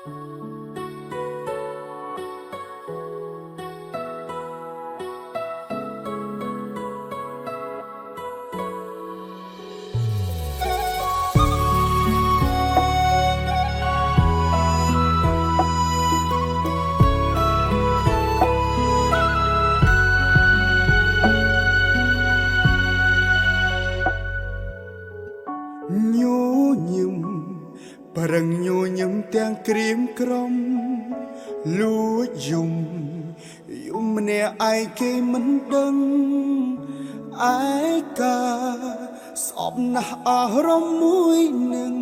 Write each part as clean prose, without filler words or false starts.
ញញឹមប្រឹងញញឹមទាំងក្រៀមក្រំលួចយំម្នាក់ឯងគេមិនដឹងឯកាស្អប់ណាស់អារម្មណ៍មួយនឹង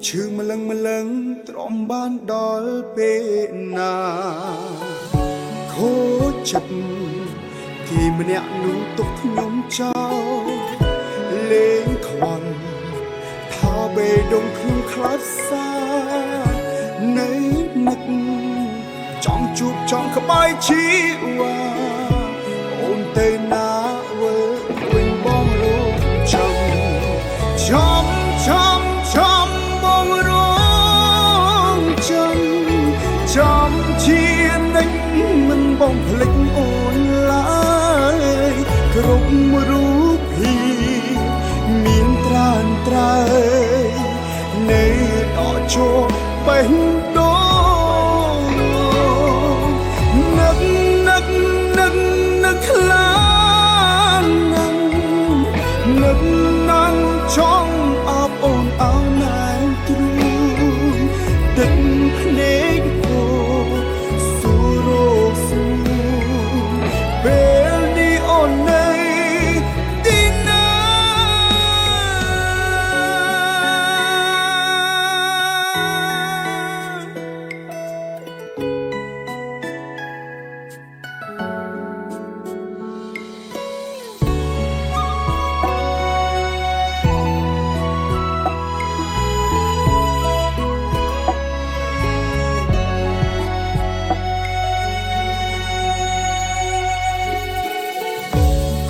ឈឺម្លឹងទ្រាំបានដល់ពេលណាខូចចិត្តគេម្នាក់នោះទុកខ្ញុំចោលលេងខ្វល់ថាបេះដូងខ្ញុំខ្លាចសានៃនឹកចង់ជួបចង់ក្បែរជីវ៉ាអូនទៅណាវើវិញបងលោកចំបងរងចំជានិចមិនបងភ្លេចអូនឡើយគ្រប់រូបភាពមានត្រានត្រើយនៅដកជួបេះដូងនឹកខ្លាំងនឹកណាំចង់អបអូនអោណែនទ្រូងទឹកភ្នែកពោសូរោសួរពេលនេះអូននៅទីណា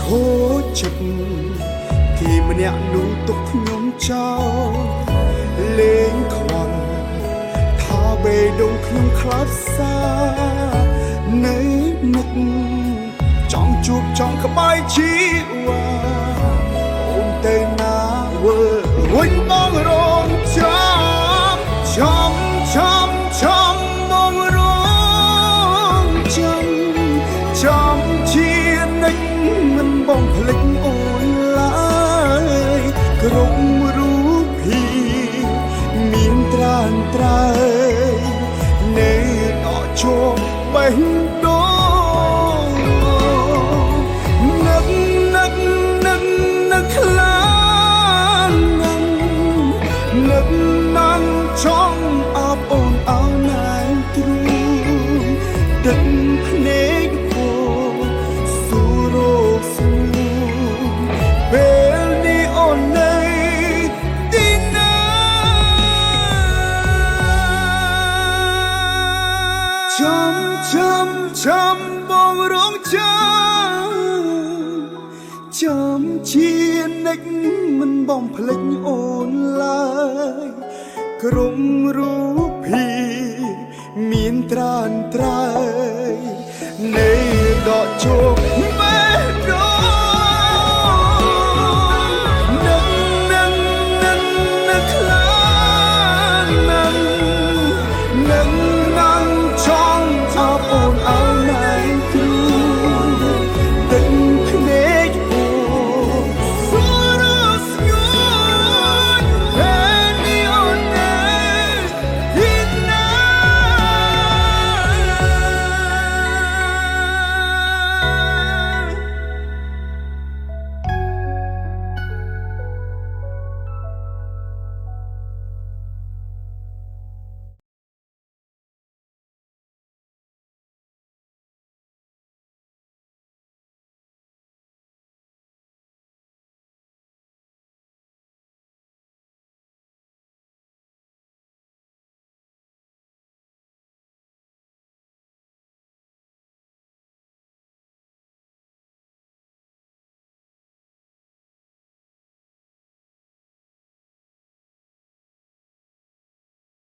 ខូចចិត្តគេម្នាក់នោះទុកខ្ញុំចោលលេងខ្វល់ថាបេះដូងខ្ញុំខ្លាចសានៅនឹកចង់ជួបចង់ក្បែរជីវ៉ាអូនទៅណាវើវិញបងរងចំបងរងចំជានិចមិនបងភ្លេចអូនឡើយគ្រប់រូបភាពមានត្រានត្រើយនៅដកជួបេះដូងនឹកខ្លាំងនឹកណាំចង់អបអូនអោណែនទ្រូងទឹកភ្នែកពោសូរោសួរពេលនេះអូននៅទីណាចំបងរងចំជានិចមិនបងភ្លេចអូនឡើយគ្រប់រូបភាពមានត្រានត្រើយនៅដកជួប